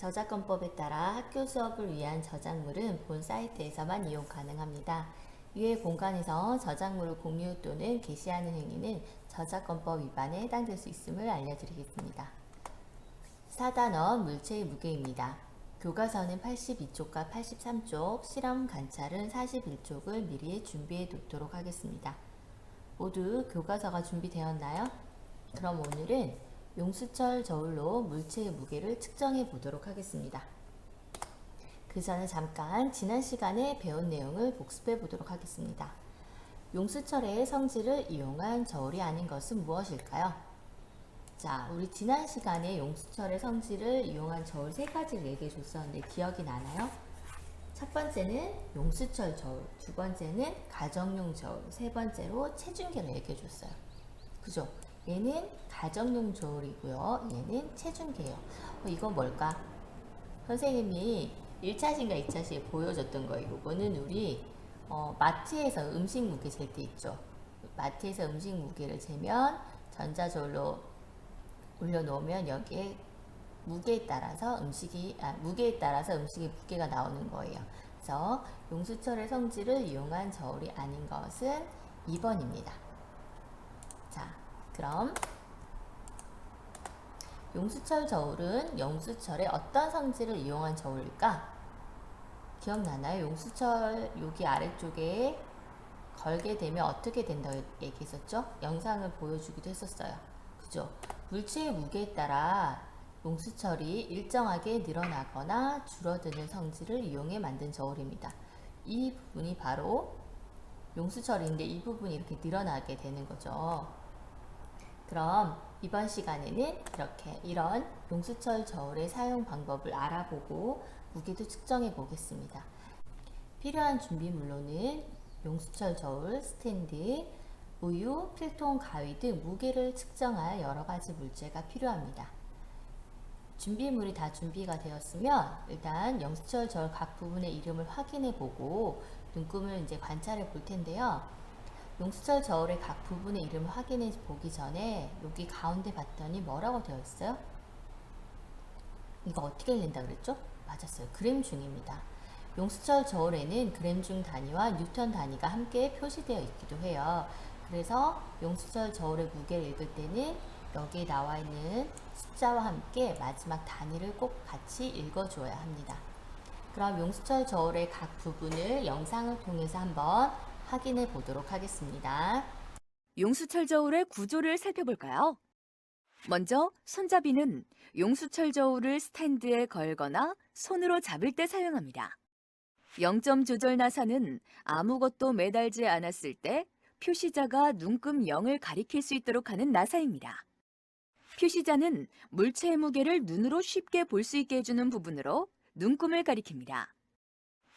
저작권법에 따라 학교 수업을 위한 저작물은 본 사이트에서만 이용 가능합니다. 이외 공간에서 저작물을 공유 또는 게시하는 행위는 저작권법 위반에 해당될 수 있음을 알려드리겠습니다. 4단원 물체의 무게입니다. 교과서는 82쪽과 83쪽, 실험 관찰은 41쪽을 미리 준비해 놓도록 하겠습니다. 모두 교과서가 준비되었나요? 그럼 오늘은 용수철 저울로 물체의 무게를 측정해 보도록 하겠습니다. 그 전에 잠깐 지난 시간에 배운 내용을 복습해 보도록 하겠습니다. 용수철의 성질을 이용한 저울이 아닌 것은 무엇일까요? 자, 우리 지난 시간에 용수철의 성질을 이용한 저울 3가지를 얘기해 줬었는데 기억이 나나요? 첫 번째는 용수철 저울, 두 번째는 가정용 저울, 세 번째로 체중계를 얘기해 줬어요. 그죠? 얘는 가정용 저울이고요. 얘는 체중계예요. 이건 뭘까? 선생님이 1차시인가 2차시에 보여줬던 거예요. 이거는 우리 마트에서 음식 무게 잴 때 있죠. 마트에서 음식 무게를 재면 전자저울로 올려놓으면 여기에 무게에 따라서 음식의 무게가 나오는 거예요. 그래서 용수철의 성질을 이용한 저울이 아닌 것은 2번입니다. 자, 그럼 용수철 저울은 용수철의 어떤 성질을 이용한 저울일까? 기억나나요? 용수철 여기 아래쪽에 걸게 되면 어떻게 된다고 얘기했었죠? 영상을 보여주기도 했었어요. 그죠? 물체의 무게에 따라 용수철이 일정하게 늘어나거나 줄어드는 성질을 이용해 만든 저울입니다. 이 부분이 바로 용수철인데 이 부분이 이렇게 늘어나게 되는 거죠. 그럼 이번 시간에는 이런 용수철 저울의 사용 방법을 알아보고 무게도 측정해 보겠습니다. 필요한 준비물로는 용수철 저울, 스탠드, 우유, 필통, 가위 등 무게를 측정할 여러 가지 물체가 필요합니다. 준비물이 다 준비가 되었으면 일단 용수철 저울 각 부분의 이름을 확인해 보고 눈금을 이제 관찰해 볼 텐데요. 용수철 저울의 각 부분의 이름을 확인해 보기 전에 여기 가운데 봤더니 뭐라고 되어 있어요? 이거 어떻게 읽는다 그랬죠? 맞았어요. 그램 중입니다. 용수철 저울에는 그램 중 단위와 뉴턴 단위가 함께 표시되어 있기도 해요. 그래서 용수철 저울의 무게를 읽을 때는 여기에 나와 있는 숫자와 함께 마지막 단위를 꼭 같이 읽어줘야 합니다. 그럼 용수철 저울의 각 부분을 영상을 통해서 한번 확인해 보도록 하겠습니다. 용수철 저울의 구조를 살펴볼까요? 먼저 손잡이는 용수철 저울을 스탠드에 걸거나 손으로 잡을 때 사용합니다. 0점 조절 나사는 아무것도 매달지 않았을 때 표시자가 눈금 0을 가리킬 수 있도록 하는 나사입니다. 표시자는 물체의 무게를 눈으로 쉽게 볼 수 있게 해주는 부분으로 눈금을 가리킵니다.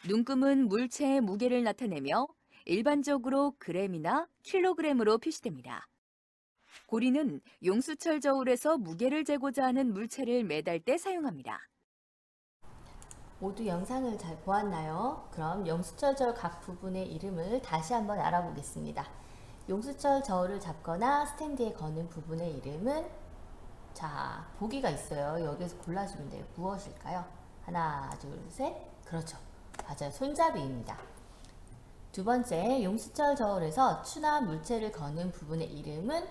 눈금은 물체의 무게를 나타내며 일반적으로 그램이나 킬로그램으로 표시됩니다. 고리는 용수철 저울에서 무게를 재고자 하는 물체를 매달 때 사용합니다. 모두 영상을 잘 보았나요? 그럼 용수철 저울 각 부분의 이름을 다시 한번 알아보겠습니다. 용수철 저울을 잡거나 스탠드에 거는 부분의 이름은 자, 보기가 있어요. 여기서 골라주면 돼요. 무엇일까요? 하나, 둘, 셋. 그렇죠. 맞아요. 손잡이입니다. 두 번째, 용수철 저울에서 추나 물체를 거는 부분의 이름은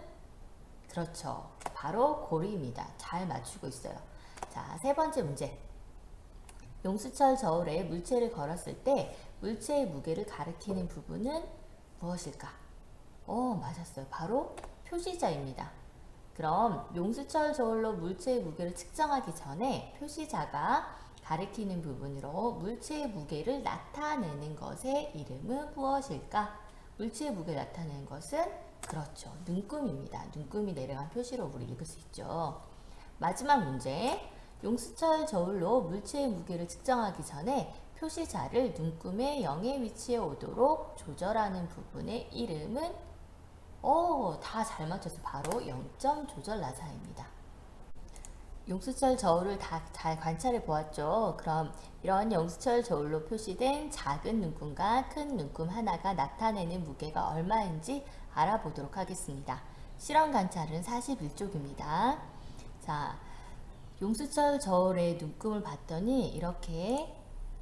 그렇죠. 바로 고리입니다. 잘 맞추고 있어요. 자, 세 번째 문제. 용수철 저울에 물체를 걸었을 때 물체의 무게를 가리키는 부분은 무엇일까? 맞았어요. 바로 표시자입니다. 그럼 용수철 저울로 물체의 무게를 측정하기 전에 표시자가 가리키는 부분으로 물체의 무게를 나타내는 것의 이름은 무엇일까? 물체의 무게를 나타내는 것은 그렇죠. 눈금입니다. 눈금이 내려간 표시로 우리 읽을 수 있죠. 마지막 문제. 용수철 저울로 물체의 무게를 측정하기 전에 표시자를 눈금의 0의 위치에 오도록 조절하는 부분의 이름은 다 잘 맞춰서 바로 0점 조절 나사입니다. 용수철 저울을 다 잘 관찰해 보았죠. 그럼 이런 용수철 저울로 표시된 작은 눈금과 큰 눈금 하나가 나타내는 무게가 얼마인지 알아보도록 하겠습니다. 실험 관찰은 41쪽입니다. 자, 용수철 저울의 눈금을 봤더니 이렇게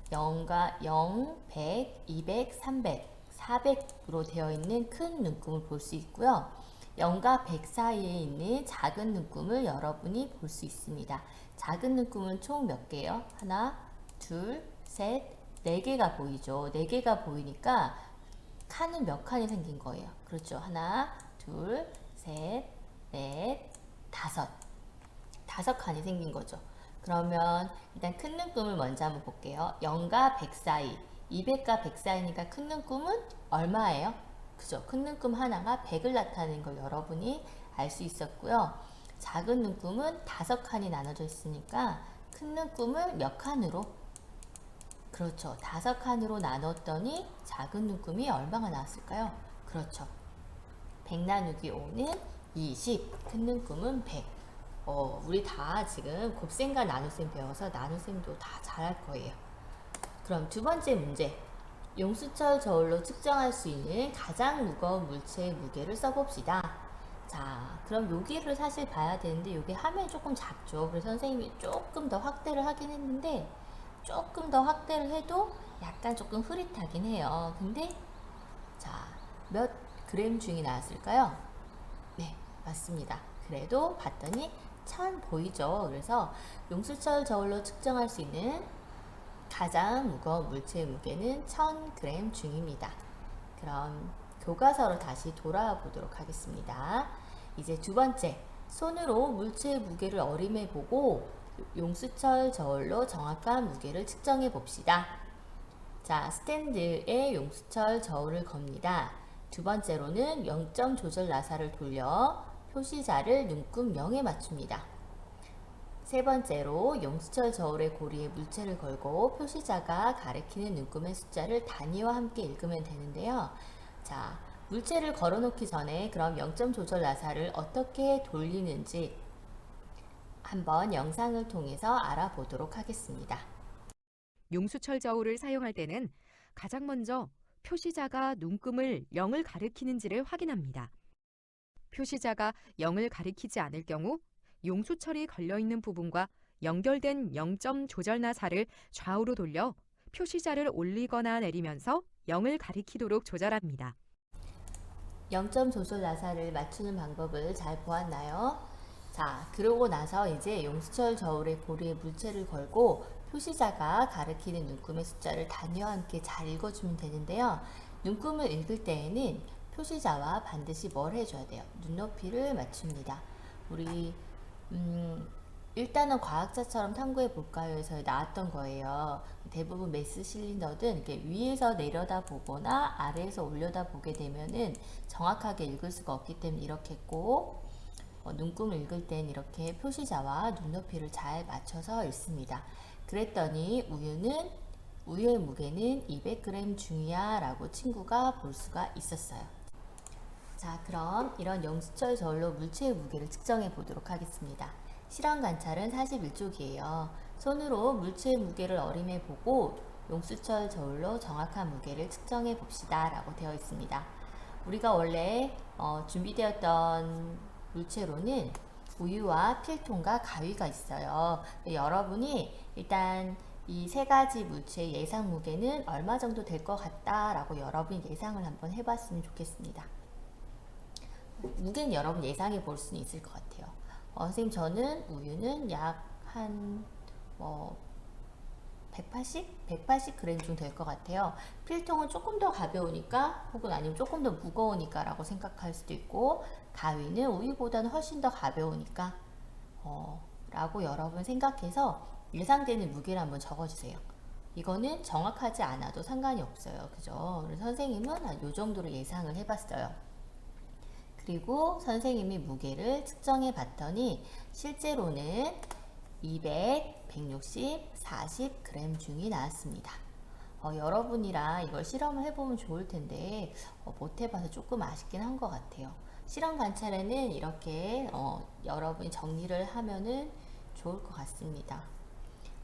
0과 0, 100, 200, 300, 400으로 되어 있는 큰 눈금을 볼 수 있고요. 0과 100 사이에 있는 작은 눈금을 여러분이 볼 수 있습니다. 작은 눈금은 총 몇 개예요? 하나, 둘, 셋, 네 개가 보이죠. 네 개가 보이니까 칸은 몇 칸이 생긴 거예요. 그렇죠. 하나, 둘, 셋, 넷, 다섯. 다섯 칸이 생긴 거죠. 그러면 일단 큰 눈금을 먼저 한번 볼게요. 0과 100 사이, 200과 100 사이니까 큰 눈금은 얼마예요? 그죠? 큰 눈금 하나가 100을 나타내는 걸 여러분이 알 수 있었고요. 작은 눈금은 다섯 칸이 나눠져 있으니까 큰 눈금을 몇 칸으로? 그렇죠. 다섯 칸으로 나눴더니 작은 눈금이 얼마가 나왔을까요? 그렇죠. 100 나누기 5는 20, 큰 눈금은 100. 우리 다 지금 곱셈과 나눗셈 배워서 나눗셈도 다 잘할 거예요. 그럼 두 번째 문제. 용수철 저울로 측정할 수 있는 가장 무거운 물체의 무게를 써봅시다. 자, 그럼 여기를 사실 봐야 되는데 여기 화면이 조금 작죠. 그래서 선생님이 조금 더 확대를 하긴 했는데 조금 더 확대를 해도 약간 조금 흐릿하긴 해요. 근데 자, 몇 그램 중이 나왔을까요? 네, 맞습니다. 그래도 봤더니 1000 보이죠? 그래서 용수철 저울로 측정할 수 있는 가장 무거운 물체의 무게는 1000g 중입니다. 그럼 교과서로 다시 돌아와 보도록 하겠습니다. 이제 두 번째, 손으로 물체의 무게를 어림해 보고 용수철 저울로 정확한 무게를 측정해 봅시다. 자, 스탠드에 용수철 저울을 겁니다. 두 번째로는 0점 조절 나사를 돌려 표시자를 눈금 0에 맞춥니다. 세 번째로 용수철 저울의 고리에 물체를 걸고 표시자가 가리키는 눈금의 숫자를 단위와 함께 읽으면 되는데요. 자, 물체를 걸어놓기 전에 그럼 0점 조절 나사를 어떻게 돌리는지 한번 영상을 통해서 알아보도록 하겠습니다. 용수철 저울을 사용할 때는 가장 먼저 표시자가 눈금을 0을 가리키는지를 확인합니다. 표시자가 0을 가리키지 않을 경우 용수철이 걸려있는 부분과 연결된 0점 조절 나사를 좌우로 돌려 표시자를 올리거나 내리면서 0을 가리키도록 조절합니다. 0점 조절 나사를 맞추는 방법을 잘 보았나요? 자, 그러고 나서 이제 용수철 저울의 고리에 물체를 걸고 표시자가 가리키는 눈금의 숫자를 단위와 함께 잘 읽어주면 되는데요. 눈금을 읽을 때에는 표시자와 반드시 뭘 해줘야 돼요? 눈높이를 맞춥니다. 우리 일단은 과학자처럼 탐구해 볼까요에서 나왔던 거예요. 대부분 메스 실린더든 이렇게 위에서 내려다 보거나 아래에서 올려다 보게 되면은 정확하게 읽을 수가 없기 때문에 이렇게 꼭 눈금을 읽을 땐 이렇게 표시자와 눈높이를 잘 맞춰서 읽습니다. 그랬더니 우유의 무게는 200g 중이야 라고 친구가 볼 수가 있었어요. 자, 그럼 이런 용수철 저울로 물체의 무게를 측정해 보도록 하겠습니다. 실험 관찰은 41쪽이에요. 손으로 물체의 무게를 어림해 보고 용수철 저울로 정확한 무게를 측정해 봅시다 라고 되어 있습니다. 우리가 원래 준비되었던 물체로는 우유와 필통과 가위가 있어요. 여러분이 일단 이 세 가지 물체의 예상 무게는 얼마 정도 될 것 같다 라고 여러분이 예상을 한번 해봤으면 좋겠습니다. 무게는 여러분 예상해 볼 수는 있을 것 같아요. 선생님, 저는 우유는 약 한 180g 정도 될 것 같아요. 필통은 조금 더 가벼우니까 혹은 아니면 조금 더 무거우니까 라고 생각할 수도 있고, 가위는 우유보다는 훨씬 더 가벼우니까 라고 여러분 생각해서 예상되는 무게를 한번 적어주세요. 이거는 정확하지 않아도 상관이 없어요. 그죠? 그래서 선생님은 한 요 정도로 예상을 해봤어요. 그리고 선생님이 무게를 측정해 봤더니 실제로는 200, 160, 40g 중이 나왔습니다. 여러분이랑 이걸 실험을 해보면 좋을 텐데 못 해봐서 조금 아쉽긴 한 것 같아요. 실험 관찰에는 이렇게 여러분이 정리를 하면은 좋을 것 같습니다.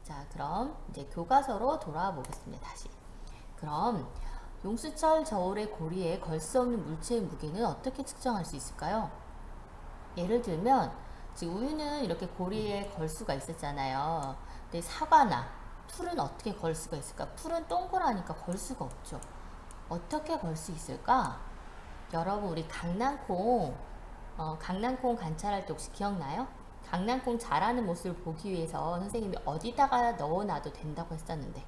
자, 그럼 이제 교과서로 돌아와 보겠습니다. 다시. 그럼 용수철 저울의 고리에 걸 수 없는 물체의 무게는 어떻게 측정할 수 있을까요? 예를 들면 지금 우유는 이렇게 고리에 걸 수가 있었잖아요. 근데 사과나 풀은 어떻게 걸 수가 있을까? 풀은 동그라니까 걸 수가 없죠. 어떻게 걸 수 있을까? 여러분, 우리 강낭콩 관찰할 때 혹시 기억나요? 강낭콩 자라는 모습을 보기 위해서 선생님이 어디다가 넣어놔도 된다고 했었는데,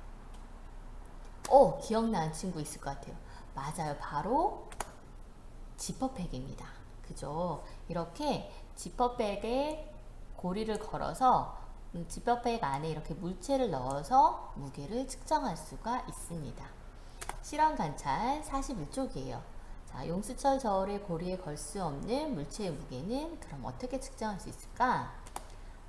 기억나는 친구 있을 것 같아요. 맞아요. 바로 지퍼백입니다. 그죠? 이렇게 지퍼백에 고리를 걸어서 지퍼백 안에 이렇게 물체를 넣어서 무게를 측정할 수가 있습니다. 실험 관찰 41쪽이에요. 자, 용수철 저울의 고리에 걸 수 없는 물체의 무게는 그럼 어떻게 측정할 수 있을까?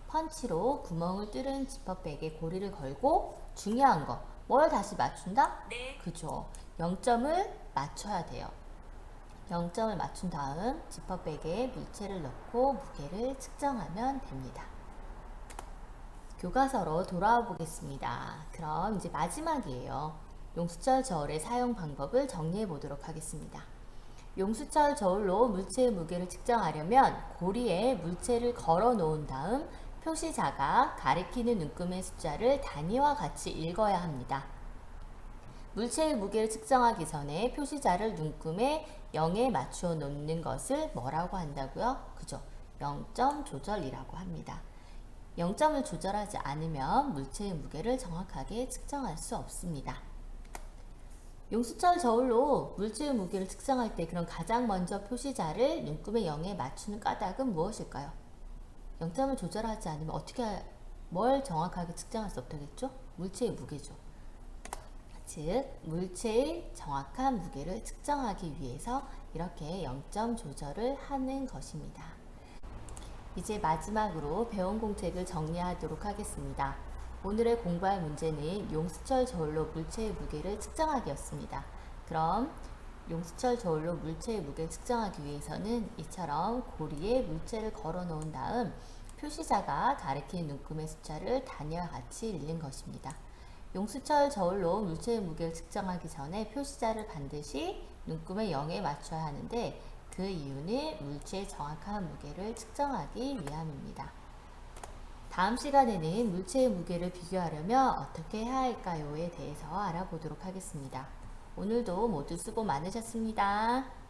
펀치로 구멍을 뚫은 지퍼백에 고리를 걸고, 중요한 거, 뭘 다시 맞춘다? 네. 그죠? 0점을 맞춰야 돼요. 0점을 맞춘 다음 지퍼백에 물체를 넣고 무게를 측정하면 됩니다. 교과서로 돌아와 보겠습니다. 그럼 이제 마지막이에요. 용수철 저울의 사용 방법을 정리해 보도록 하겠습니다. 용수철 저울로 물체의 무게를 측정하려면 고리에 물체를 걸어 놓은 다음 표시자가 가리키는 눈금의 숫자를 단위와 같이 읽어야 합니다. 물체의 무게를 측정하기 전에 표시자를 눈금에 0에 맞추어 놓는 것을 뭐라고 한다고요? 그죠? 0점 조절이라고 합니다. 0점을 조절하지 않으면 물체의 무게를 정확하게 측정할 수 없습니다. 용수철 저울로 물체의 무게를 측정할 때 그럼 가장 먼저 표시자를 눈금의 0에 맞추는 까닭은 무엇일까요? 0점을 조절하지 않으면 뭘 정확하게 측정할 수 없다겠죠? 물체의 무게죠. 즉, 물체의 정확한 무게를 측정하기 위해서 이렇게 0점 조절을 하는 것입니다. 이제 마지막으로 배운 공책을 정리하도록 하겠습니다. 오늘의 공부할 문제는 용수철 저울로 물체의 무게를 측정하기였습니다. 그럼 용수철 저울로 물체의 무게를 측정하기 위해서는 이처럼 고리에 물체를 걸어 놓은 다음 표시자가 가리키는 눈금의 숫자를 단위와 같이 읽는 것입니다. 용수철 저울로 물체의 무게를 측정하기 전에 표시자를 반드시 눈금의 0에 맞춰야 하는데, 그 이유는 물체의 정확한 무게를 측정하기 위함입니다. 다음 시간에는 물체의 무게를 비교하려면 어떻게 해야 할까요에 대해서 알아보도록 하겠습니다. 오늘도 모두 수고 많으셨습니다.